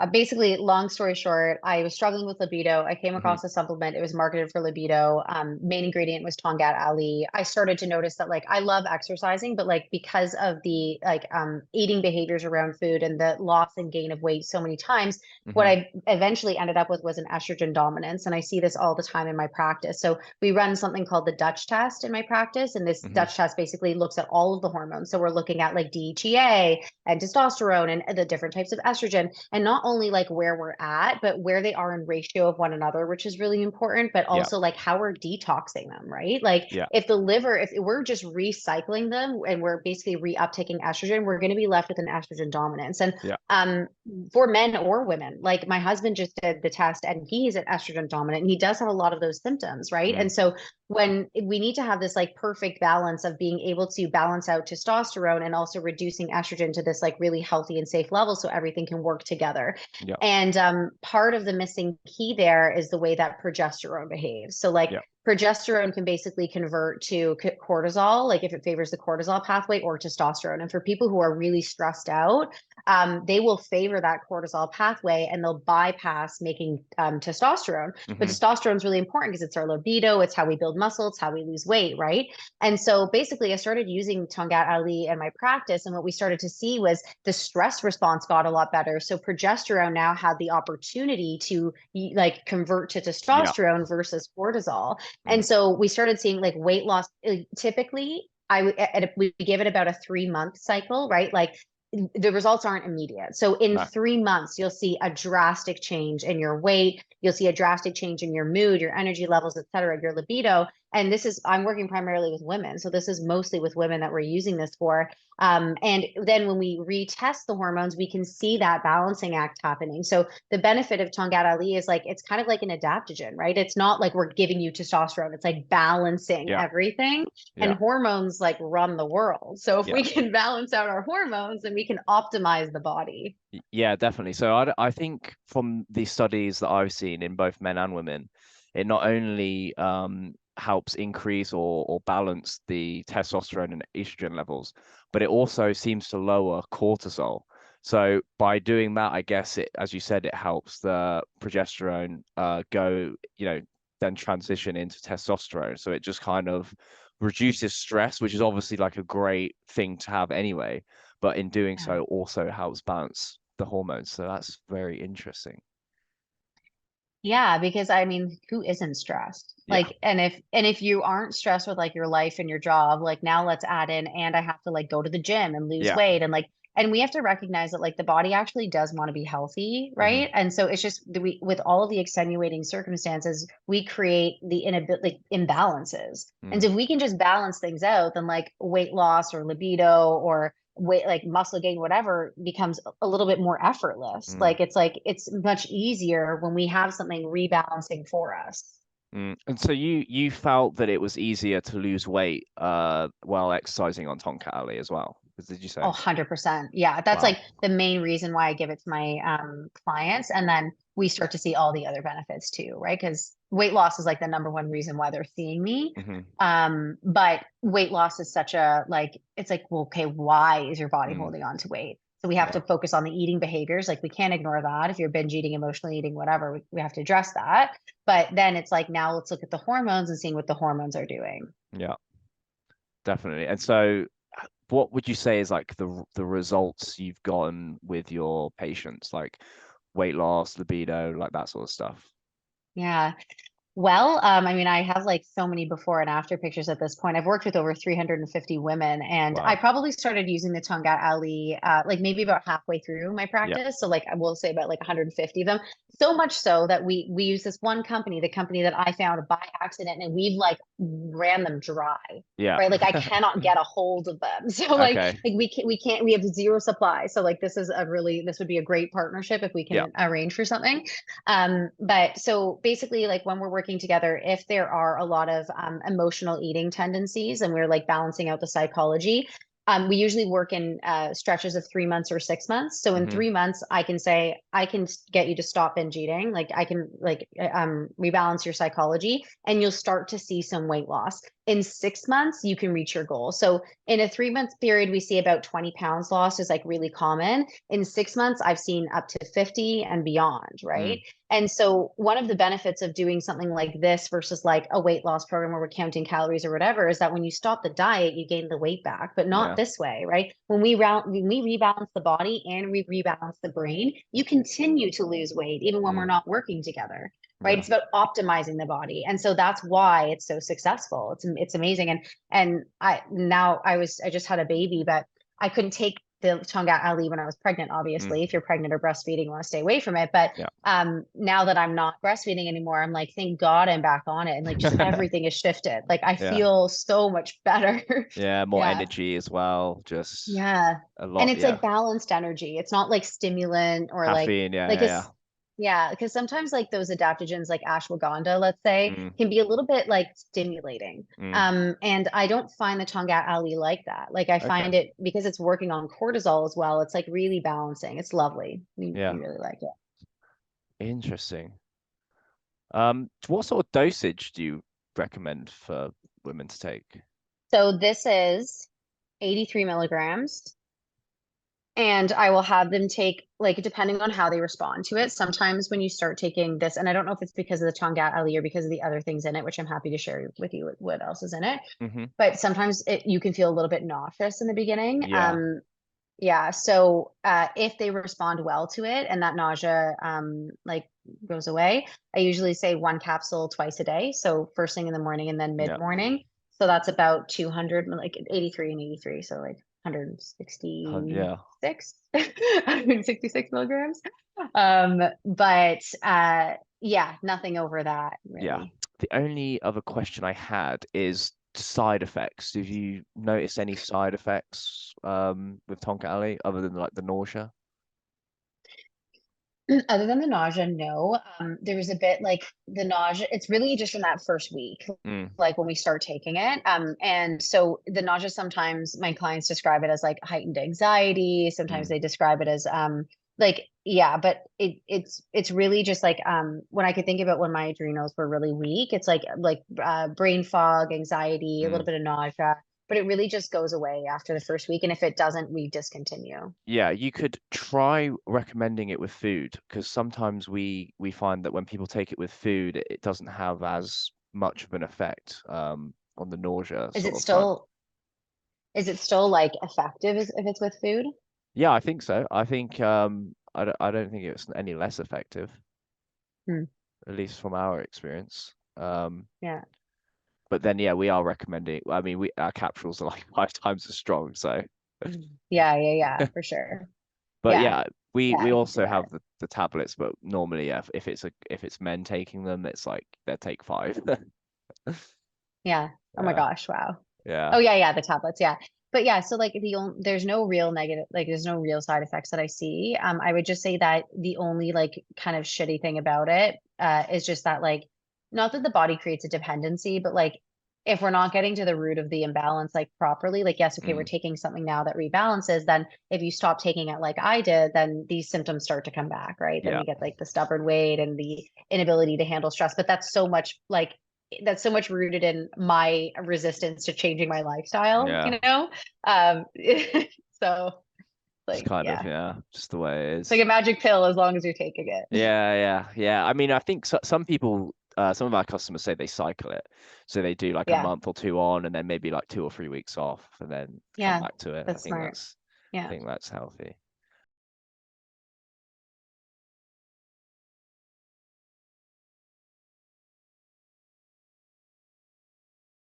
Basically, long story short, I was struggling with libido. I came Hmm. across a supplement. It was marketed for libido. Main ingredient was Tongkat Ali. I started to notice that like I love exercising, but like because of the like eating behaviors around food and the loss and gain of weight so many times, what Hmm. I eventually ended up with was an estrogen dominance. And I see this all the time in my practice. So we run something called the Dutch test in my practice. And this Hmm. Dutch test basically looks at all of the hormones. So we're looking at like DHEA and testosterone and the different types of estrogen, and not only like where we're at, but where they are in ratio of one another, which is really important, but Yeah. also like how we're detoxing them, right? Like Yeah. if the liver, if we're just recycling them and we're basically reuptaking estrogen, we're going to be left with an estrogen dominance. And Yeah. um, for men or women, like my husband just did the test and he's an estrogen dominant and he does have a lot of those symptoms, right? Mm. And so when we need to have this like perfect balance of being able to balance out testosterone and also reducing estrogen to this like really healthy and safe level so everything can work together. Yeah. And part of the missing key there is the way that progesterone behaves. So like Yeah. progesterone can basically convert to cortisol, like if it favors the cortisol pathway, or testosterone. And for people who are really stressed out, they will favor that cortisol pathway and they'll bypass making testosterone. But Hmm. testosterone is really important because it's our libido, it's how we build muscle, it's how we lose weight, right? And so basically, I started using Tongkat Ali in my practice, and what we started to see was the stress response got a lot better. So progesterone now had the opportunity to like convert to Yeah. testosterone versus cortisol, Mm. and so we started seeing like weight loss. Typically, we give it about a 3 month cycle, right? Like the results aren't immediate. So in No. 3 months, you'll see a drastic change in your weight. You'll see a drastic change in your mood, your energy levels, et cetera, your libido. And this is, I'm working primarily with women. So this is mostly with women that we're using this for. And then when we retest the hormones, we can see that balancing act happening. So the benefit of Tongkat Ali is like, it's kind of like an adaptogen, right? It's not like we're giving you testosterone. It's like balancing Yeah. everything, and Yeah. hormones like run the world. So if Yeah. we can balance out our hormones, then we can optimize the body. Yeah, definitely. So I think from the studies that I've seen in both men and women, it not only helps increase or balance the testosterone and estrogen levels, but it also seems to lower cortisol. So by doing that, I guess it, as you said, it helps the progesterone go, then transition into testosterone. So it just kind of reduces stress, which is obviously like a great thing to have anyway, but in doing Yeah. so also helps balance the hormones. So that's very interesting. Yeah, because I mean, who isn't stressed? Yeah. Like, and if you aren't stressed with like your life and your job, like now let's add in, and I have to like go to the gym and lose Yeah. weight, and like, and we have to recognize that like the body actually does want to be healthy, Hmm. right? And so it's just that we, with all of the extenuating circumstances, we create the inability, like imbalances. And Mm. so if we can just balance things out, then like weight loss or libido or weight, like muscle gain, whatever, becomes a little bit more effortless. Mm. Like it's much easier when we have something rebalancing for us. Mm. And so you felt that it was easier to lose weight while exercising on Tonkat Ali as well. Did you Oh, say? 100%. Yeah, that's Wow. like the main reason why I give it to my clients. And then we start to see all the other benefits too, right? Because weight loss is like the number one reason why they're seeing me. Hmm. But weight loss is such a like, it's like, well, okay, why is your body Mm. holding on to weight? So we have Yeah. to focus on the eating behaviors. Like we can't ignore that. If you're binge eating, emotionally eating, whatever, we have to address that. But then it's like, now let's look at the hormones and seeing what the hormones are doing. Yeah, definitely. And so what would you say is like the results you've gotten with your patients, like weight loss, libido, like that sort of stuff? Yeah. Well, I mean, I have like so many before and after pictures at this point. I've worked with over 350 women, and I Wow. probably started using the Tongkat Ali like maybe about halfway through my Yeah. practice. So like I will say about like 150 of them. So much so that we use this one company, the company that I found by accident, and we've like ran them dry. Yeah. Right. Like I cannot get a hold of them. So Okay. like we have zero supply. So like this would be a great partnership if we Yeah. can arrange for something. But so basically, like when we're working together, if there are a lot of emotional eating tendencies and we're like balancing out the psychology, we usually work in stretches of 3 months or 6 months. So in Hmm. 3 months, I can say, I can get you to stop binge eating. Like I can like rebalance your psychology and you'll start to see some weight loss. in 6 months, you can reach your goal. So in a 3 month period, we see about 20 pounds lost is like really common. In 6 months, I've seen up to 50 and beyond, right? Mm, And so one of the benefits of doing something like this versus like a weight loss program where we're counting calories or whatever is that when you stop the diet, you gain the weight back, but not yeah. this way, right? When we rebalance the body and we rebalance the brain, you continue to lose weight even when we're Mm, not working together, right? yeah. It's about optimizing the body. And so that's why it's so successful. It's amazing. And I just had a baby, but I couldn't take the Tongkat Ali when I was pregnant. Obviously, if Mm, you're pregnant or breastfeeding, you want to stay away from it. But yeah. now that I'm not breastfeeding anymore, I'm like, thank God I'm back on it. And like just everything is shifted. Like I Yeah. feel so much better. Yeah, more Yeah. energy as well. Just Yeah. a And lot. it's Yeah. like balanced energy. It's not like stimulant or Caffeine. Yeah, like yeah, yeah. it's yeah, because sometimes like those adaptogens like ashwagandha, let's say, Mm, can be a little bit like stimulating. mm. And I don't find the Tonga Ali like that. Like I Okay. find it because it's working on cortisol as well. It's like really balancing. It's lovely. We Yeah. really like it. Interesting. What sort of dosage do you recommend for women to take? So this is 83 milligrams. And I will have them take, like, depending on how they respond to it. Sometimes when you start taking this, and I don't know if it's because of the Tongat Ali or because of the other things in it, which I'm happy to share with you what else is in it. Hmm. But sometimes you can feel a little bit nauseous in the beginning. Yeah. Yeah. So if they respond well to it and that nausea like goes away, I usually say one capsule twice a day. So first thing in the morning and then mid Yeah. morning. So that's about 200, like 83 and 83. So like 166, Yeah. 166 milligrams. But yeah, nothing over that Yeah. really. The only other question I had is side effects. Did you notice any side effects with Tonka Ali other than like the nausea? Other than the nausea, no. There was a bit like the nausea, it's really just in that first week, Mm, like when we start taking it. And so the nausea, sometimes my clients describe it as like heightened anxiety. Sometimes mm, they describe it as like, yeah, but it's really just like when I could think about when my adrenals were really weak, it's like brain fog, anxiety, a mm. little bit of nausea, but it really just goes away after the first week. And if it doesn't, we discontinue. Yeah, you could try recommending it with food because sometimes we find that when people take it with food, it doesn't have as much of an effect on the nausea Is sort it of front. still Is it still like effective if it's with food? Yeah, I think so. I think I don't think it's any less effective, Hmm. at least from our experience. Yeah. But then yeah, we are recommending. I mean, we our capsules are like 5 times as strong, so. Yeah, yeah, yeah, for sure. But Yeah. yeah, Yeah, we I can see also that. have the tablets, but normally, yeah, if it's men taking them, it's like they take five. Yeah. Oh my Yeah, gosh, wow. yeah, Oh yeah, yeah, the tablets, yeah. But yeah, so like there's no real negative, like there's no real side effects that I see. I would just say that the only like kind of shitty thing about it is just that like not that the body creates a dependency, but like if we're not getting to the root of the imbalance like properly, like yes, okay, we're mm, taking something now that rebalances, then if you stop taking it like I did, then these symptoms start to come back, right? Then yeah, we get like the stubborn weight and the inability to handle stress. But that's so much rooted in my resistance to changing my lifestyle, yeah. Um, so It's like, kind of yeah, yeah, just the way it it's like a is. magic pill as long as you're taking it. Yeah, yeah, yeah. I mean, I think some people, some of our customers say they cycle it, so they do like a Yeah. month or two on, and then maybe like 2 or 3 weeks off, and then come Yeah. back to it. That's smart. I Yeah. think that's healthy.